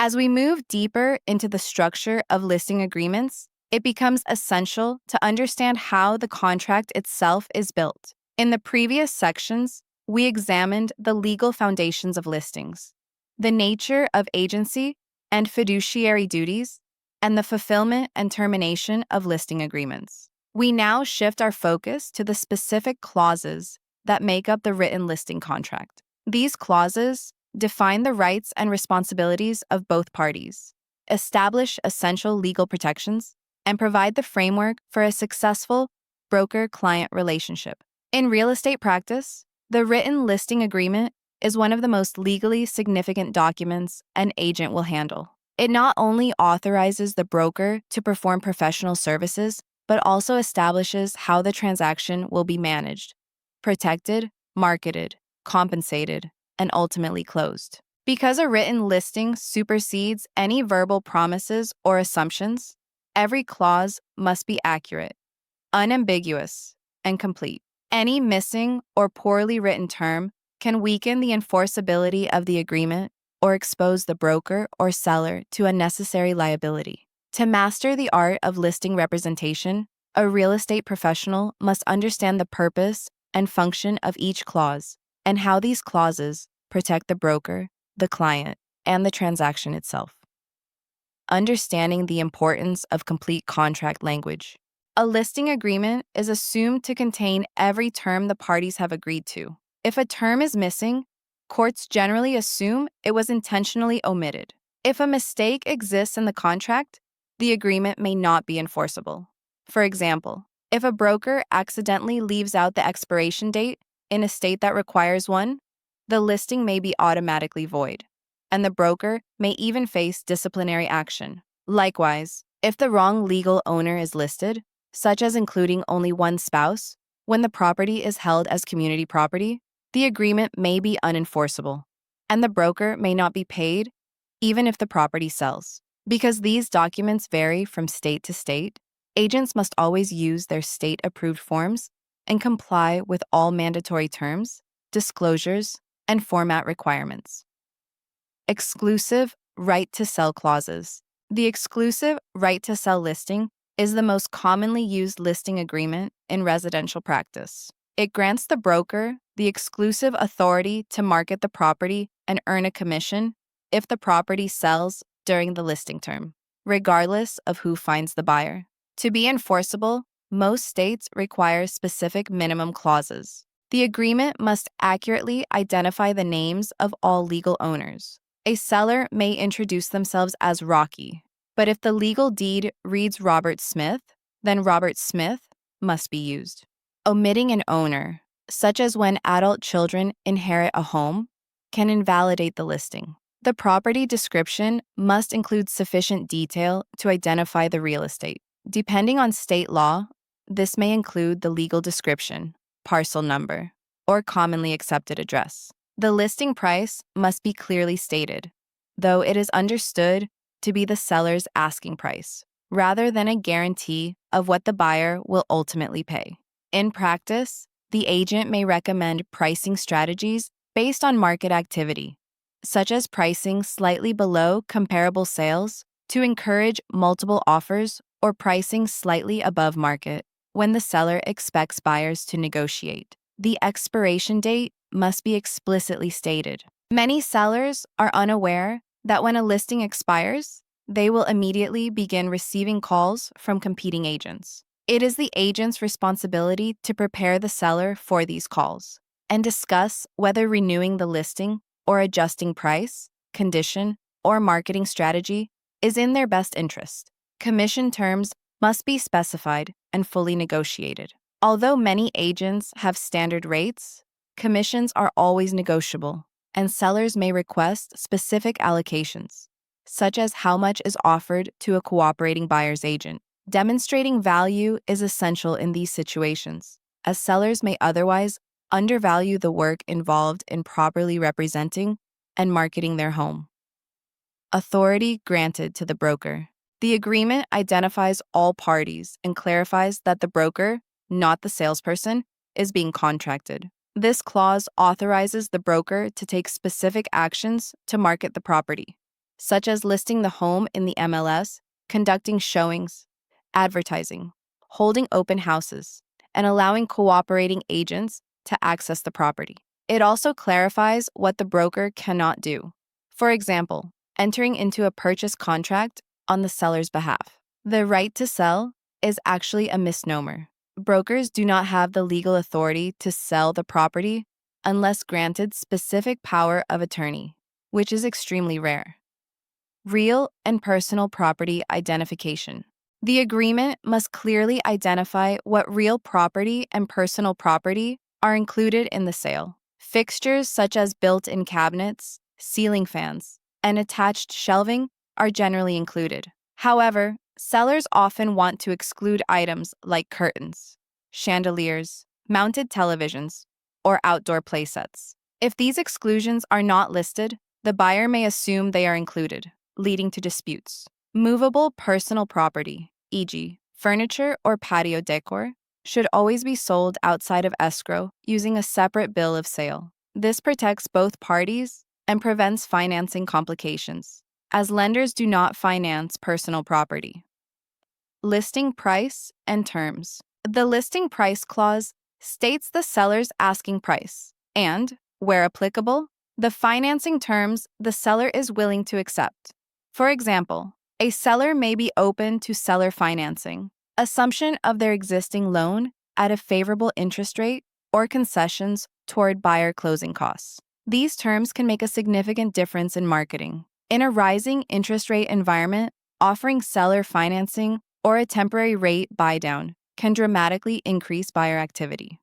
As we move deeper into the structure of listing agreements, it becomes essential to understand how the contract itself is built. In the previous sections, we examined the legal foundations of listings, the nature of agency and fiduciary duties, and the fulfillment and termination of listing agreements. We now shift our focus to the specific clauses that make up the written listing contract. These clauses define the rights and responsibilities of both parties, establish essential legal protections, and provide the framework for a successful broker-client relationship. In real estate practice, the written listing agreement is one of the most legally significant documents an agent will handle. It not only authorizes the broker to perform professional services, but also establishes how the transaction will be managed, protected, marketed, compensated, and ultimately closed. Because a written listing supersedes any verbal promises or assumptions, every clause must be accurate, unambiguous, and complete. Any missing or poorly written term can weaken the enforceability of the agreement or expose the broker or seller to unnecessary liability. To master the art of listing representation, a real estate professional must understand the purpose and function of each clause and how these clauses protect the broker, the client, and the transaction itself. Understanding the importance of complete contract language. A listing agreement is assumed to contain every term the parties have agreed to. If a term is missing, courts generally assume it was intentionally omitted. If a mistake exists in the contract, the agreement may not be enforceable. For example, if a broker accidentally leaves out the expiration date in a state that requires one, the listing may be automatically void, and the broker may even face disciplinary action. Likewise, if the wrong legal owner is listed, such as including only one spouse, when the property is held as community property, the agreement may be unenforceable, and the broker may not be paid even if the property sells. Because these documents vary from state to state, agents must always use their state-approved forms and comply with all mandatory terms, disclosures, and format requirements. Exclusive right-to-sell clauses. The exclusive right-to-sell listing is the most commonly used listing agreement in residential practice. It grants the broker the exclusive authority to market the property and earn a commission if the property sells during the listing term, regardless of who finds the buyer. To be enforceable, most states require specific minimum clauses. The agreement must accurately identify the names of all legal owners. A seller may introduce themselves as Rocky, but if the legal deed reads Robert Smith, then Robert Smith must be used. Omitting an owner, such as when adult children inherit a home, can invalidate the listing. The property description must include sufficient detail to identify the real estate. Depending on state law, this may include the legal description, parcel number, or commonly accepted address. The listing price must be clearly stated, though it is understood to be the seller's asking price, rather than a guarantee of what the buyer will ultimately pay. In practice, the agent may recommend pricing strategies based on market activity, such as pricing slightly below comparable sales to encourage multiple offers, or pricing slightly above market when the seller expects buyers to negotiate. The expiration date must be explicitly stated. Many sellers are unaware that when a listing expires, they will immediately begin receiving calls from competing agents. It is the agent's responsibility to prepare the seller for these calls and discuss whether renewing the listing or adjusting price, condition, or marketing strategy is in their best interest. Commission terms must be specified and fully negotiated. Although many agents have standard rates, commissions are always negotiable, and sellers may request specific allocations, such as how much is offered to a cooperating buyer's agent. Demonstrating value is essential in these situations, as sellers may otherwise undervalue the work involved in properly representing and marketing their home. Authority granted to the broker. The agreement identifies all parties and clarifies that the broker, not the salesperson, is being contracted. This clause authorizes the broker to take specific actions to market the property, such as listing the home in the MLS, conducting showings, advertising, holding open houses, and allowing cooperating agents to access the property. It also clarifies what the broker cannot do. For example, entering into a purchase contract on the seller's behalf. The right to sell is actually a misnomer. Brokers do not have the legal authority to sell the property unless granted specific power of attorney, which is extremely rare. Real and personal property identification. The agreement must clearly identify what real property and personal property are included in the sale. Fixtures such as built-in cabinets, ceiling fans, and attached shelving are generally included. However, sellers often want to exclude items like curtains, chandeliers, mounted televisions, or outdoor playsets. If these exclusions are not listed, the buyer may assume they are included, leading to disputes. Movable personal property, e.g., furniture or patio decor, should always be sold outside of escrow using a separate bill of sale. This protects both parties and prevents financing complications, as lenders do not finance personal property. Listing price and terms. The listing price clause states the seller's asking price and, where applicable, the financing terms the seller is willing to accept. For example, a seller may be open to seller financing, assumption of their existing loan at a favorable interest rate, or concessions toward buyer closing costs. These terms can make a significant difference in marketing. In a rising interest rate environment, offering seller financing or a temporary rate buy-down can dramatically increase buyer activity.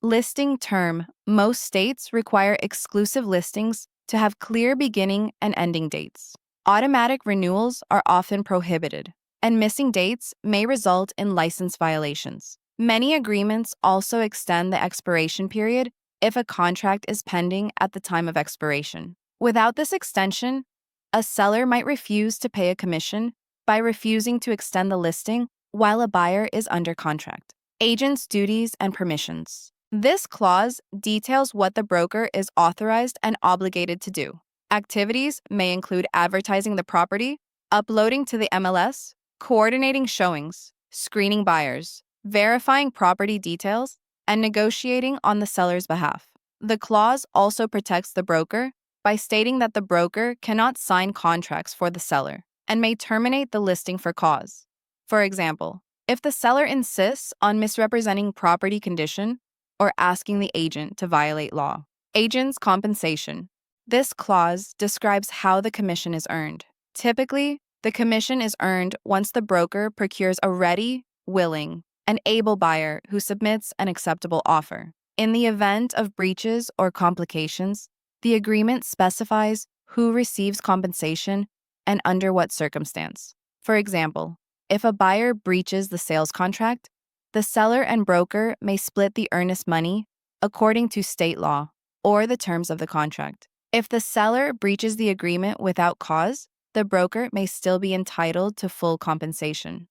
Listing term. Most states require exclusive listings to have clear beginning and ending dates. Automatic renewals are often prohibited, and missing dates may result in license violations. Many agreements also extend the expiration period if a contract is pending at the time of expiration. Without this extension, a seller might refuse to pay a commission by refusing to extend the listing while a buyer is under contract. Agent's duties and permissions. This clause details what the broker is authorized and obligated to do. Activities may include advertising the property, uploading to the MLS, coordinating showings, screening buyers, verifying property details, and negotiating on the seller's behalf. The clause also protects the broker by stating that the broker cannot sign contracts for the seller and may terminate the listing for cause. For example, if the seller insists on misrepresenting property condition or asking the agent to violate law. Agent's compensation. This clause describes how the commission is earned. Typically, the commission is earned once the broker procures a ready, willing, and able buyer who submits an acceptable offer. In the event of breaches or complications, the agreement specifies who receives compensation and under what circumstance. For example, if a buyer breaches the sales contract, the seller and broker may split the earnest money according to state law or the terms of the contract. If the seller breaches the agreement without cause, the broker may still be entitled to full compensation.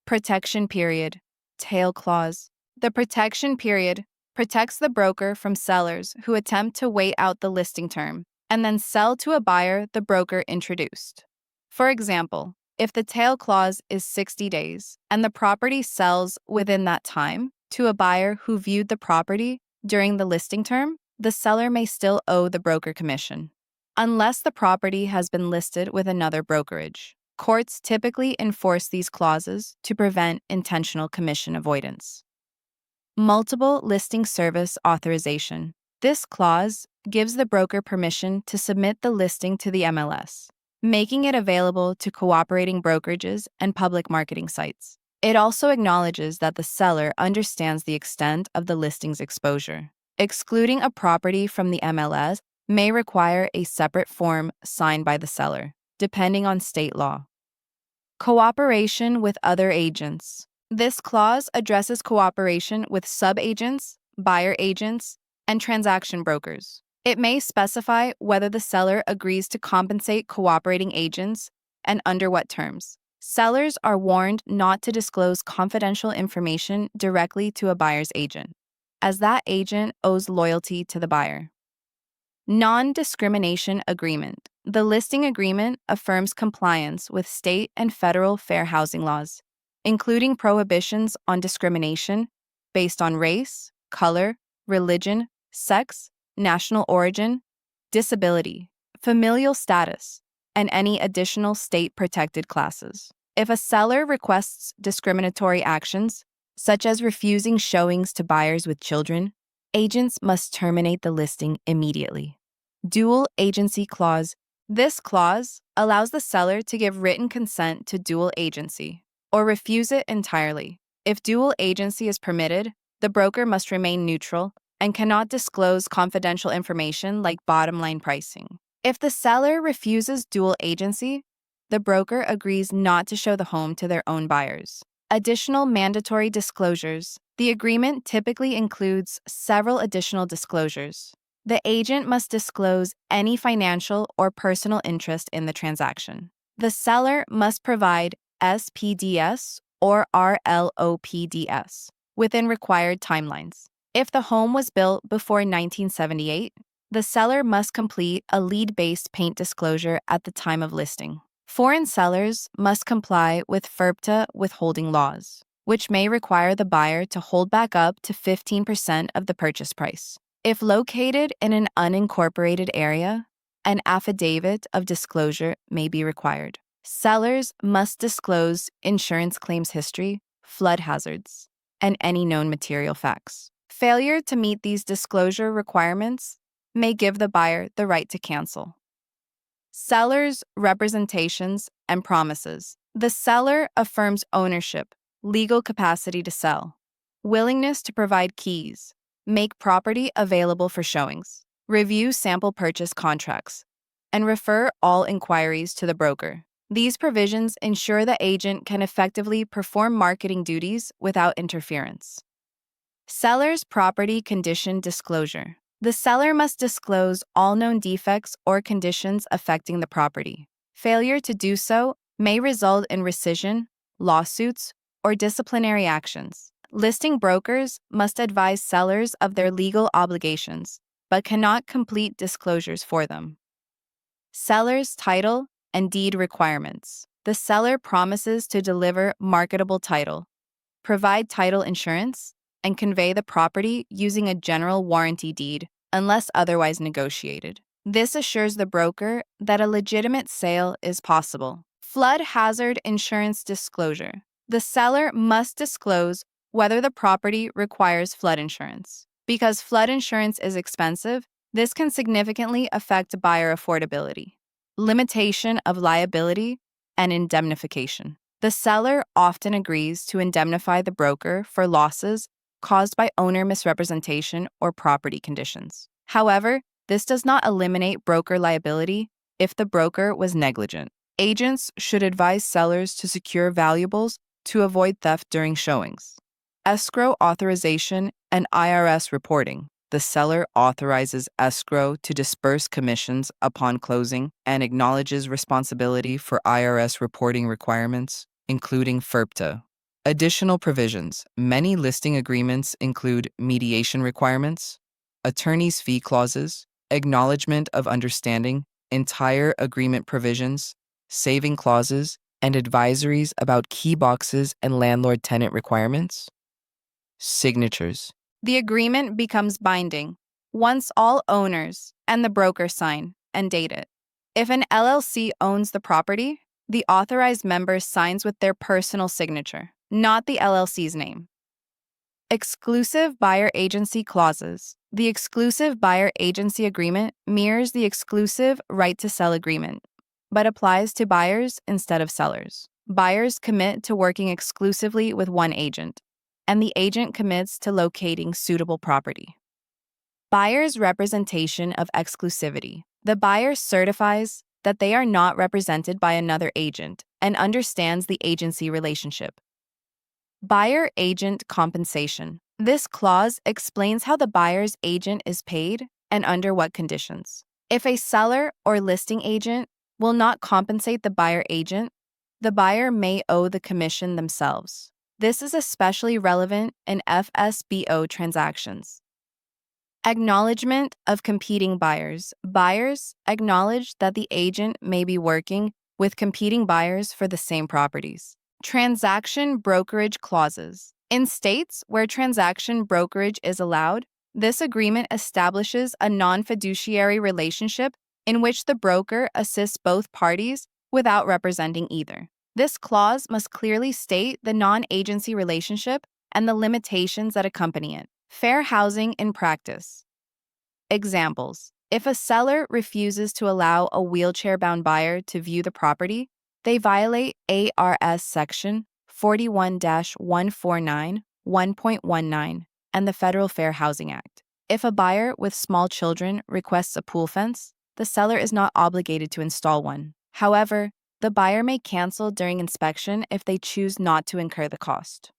Protection period. Tail clause. The protection period protects the broker from sellers who attempt to wait out the listing term and then sell to a buyer the broker introduced. For example, if the tail clause is 60 days and the property sells within that time to a buyer who viewed the property during the listing term, the seller may still owe the broker commission, unless the property has been listed with another brokerage. Courts typically enforce these clauses to prevent intentional commission avoidance. Multiple listing service authorization. This clause gives the broker permission to submit the listing to the MLS, making it available to cooperating brokerages and public marketing sites. It also acknowledges that the seller understands the extent of the listing's exposure. Excluding a property from the MLS may require a separate form signed by the seller, depending on state law. Cooperation with other agents. This clause addresses cooperation with sub-agents, buyer agents, and transaction brokers. It may specify whether the seller agrees to compensate cooperating agents and under what terms. Sellers are warned not to disclose confidential information directly to a buyer's agent, as that agent owes loyalty to the buyer. Non-discrimination agreement. The listing agreement affirms compliance with state and federal fair housing laws, including prohibitions on discrimination based on race, color, religion, sex, national origin, disability, familial status, and any additional state-protected classes. If a seller requests discriminatory actions, such as refusing showings to buyers with children, agents must terminate the listing immediately. Dual agency clause. This clause allows the seller to give written consent to dual agency or refuse it entirely. If dual agency is permitted, the broker must remain neutral and cannot disclose confidential information like bottom-line pricing. If the seller refuses dual agency, the broker agrees not to show the home to their own buyers. Additional mandatory disclosures. The agreement typically includes several additional disclosures. The agent must disclose any financial or personal interest in the transaction. The seller must provide SPDS or RLOPDS within required timelines. If the home was built before 1978, the seller must complete a lead-based paint disclosure at the time of listing. Foreign sellers must comply with FIRPTA withholding laws, which may require the buyer to hold back up to 15% of the purchase price. If located in an unincorporated area, an affidavit of disclosure may be required. Sellers must disclose insurance claims history, flood hazards, and any known material facts. Failure to meet these disclosure requirements may give the buyer the right to cancel. Seller's representations and promises. The seller affirms ownership, legal capacity to sell, willingness to provide keys, make property available for showings, review sample purchase contracts, and refer all inquiries to the broker. These provisions ensure the agent can effectively perform marketing duties without interference. Seller's property condition disclosure. The seller must disclose all known defects or conditions affecting the property. Failure to do so may result in rescission, lawsuits, or disciplinary actions. Listing brokers must advise sellers of their legal obligations, but cannot complete disclosures for them. Seller's title and deed requirements. The seller promises to deliver marketable title, provide title insurance, and convey the property using a general warranty deed unless otherwise negotiated. This assures the broker that a legitimate sale is possible. Flood hazard insurance disclosure. The seller must disclose whether the property requires flood insurance. Because flood insurance is expensive, this can significantly affect buyer affordability. Limitation of liability and indemnification. The seller often agrees to indemnify the broker for losses caused by owner misrepresentation or property conditions. However, this does not eliminate broker liability if the broker was negligent. Agents should advise sellers to secure valuables to avoid theft during showings. Escrow authorization and IRS reporting. The seller authorizes escrow to disperse commissions upon closing and acknowledges responsibility for IRS reporting requirements, including FIRPTA. Additional provisions. Many listing agreements include mediation requirements, attorney's fee clauses, acknowledgement of understanding, entire agreement provisions, saving clauses, and advisories about key boxes and landlord-tenant requirements. Signatures. The agreement becomes binding once all owners and the broker sign and date it. If an LLC owns the property, the authorized member signs with their personal signature, not the LLC's name. Exclusive buyer agency clauses. The exclusive buyer agency agreement mirrors the exclusive right to sell agreement, but applies to buyers instead of sellers. Buyers commit to working exclusively with one agent, and the agent commits to locating suitable property. Buyer's representation of exclusivity. The buyer certifies that they are not represented by another agent and understands the agency relationship. Buyer-agent compensation. This clause explains how the buyer's agent is paid and under what conditions. If a seller or listing agent will not compensate the buyer agent, the buyer may owe the commission themselves. This is especially relevant in FSBO transactions. Acknowledgement of competing buyers. Buyers acknowledge that the agent may be working with competing buyers for the same properties. Transaction brokerage clauses. In states where transaction brokerage is allowed, this agreement establishes a non-fiduciary relationship in which the broker assists both parties without representing either. This clause must clearly state the non-agency relationship and the limitations that accompany it. Fair housing in practice. Examples. If a seller refuses to allow a wheelchair-bound buyer to view the property, they violate ARS Section 41-149, 1.19, and the Federal Fair Housing Act. If a buyer with small children requests a pool fence, the seller is not obligated to install one. However, the buyer may cancel during inspection if they choose not to incur the cost.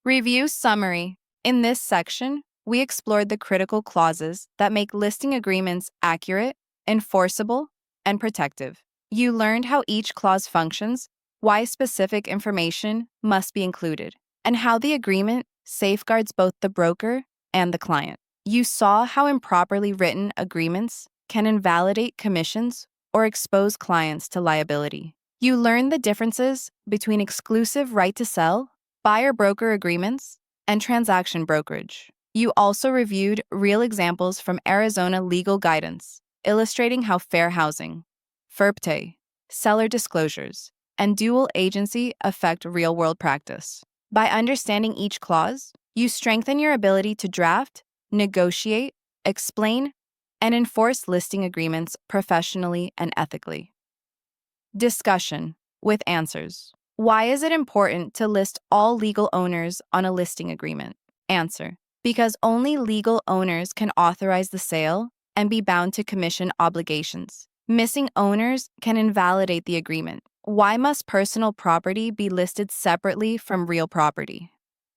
Review summary. In this section, we explored the critical clauses that make listing agreements accurate, enforceable, and protective. You learned how each clause functions, why specific information must be included, and how the agreement safeguards both the broker and the client. You saw how improperly written agreements can invalidate commissions or expose clients to liability. You learned the differences between exclusive right to sell, buyer-broker agreements, and transaction brokerage. You also reviewed real examples from Arizona legal guidance, illustrating how fair housing, FIRPTE, seller disclosures, and dual agency affect real-world practice. By understanding each clause, you strengthen your ability to draft, negotiate, explain, and enforce listing agreements professionally and ethically. Discussion with answers. Why is it important to list all legal owners on a listing agreement? Answer. Because only legal owners can authorize the sale and be bound to commission obligations. Missing owners can invalidate the agreement. Why must personal property be listed separately from real property?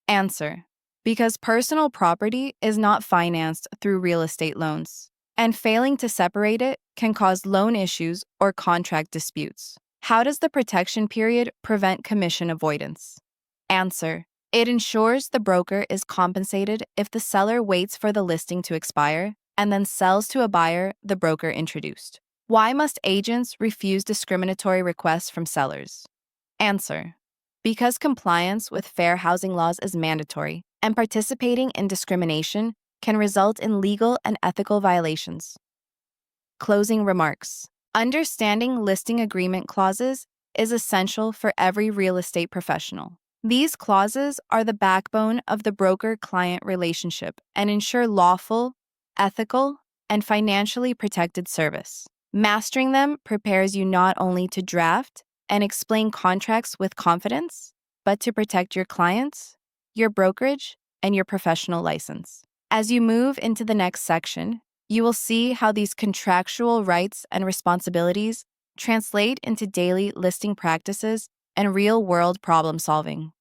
Answer. Because personal property is not financed through real estate loans, and failing to separate it can cause loan issues or contract disputes. How does the protection period prevent commission avoidance? Answer. It ensures the broker is compensated if the seller waits for the listing to expire and then sells to a buyer the broker introduced. Why must agents refuse discriminatory requests from sellers? Answer. Because compliance with fair housing laws is mandatory, and participating in discrimination can result in legal and ethical violations. Closing remarks. Understanding listing agreement clauses is essential for every real estate professional. These clauses are the backbone of the broker-client relationship and ensure lawful, ethical, and financially protected service. Mastering them prepares you not only to draft and explain contracts with confidence, but to protect your clients, your brokerage, and your professional license. As you move into the next section, you will see how these contractual rights and responsibilities translate into daily listing practices and real-world problem solving.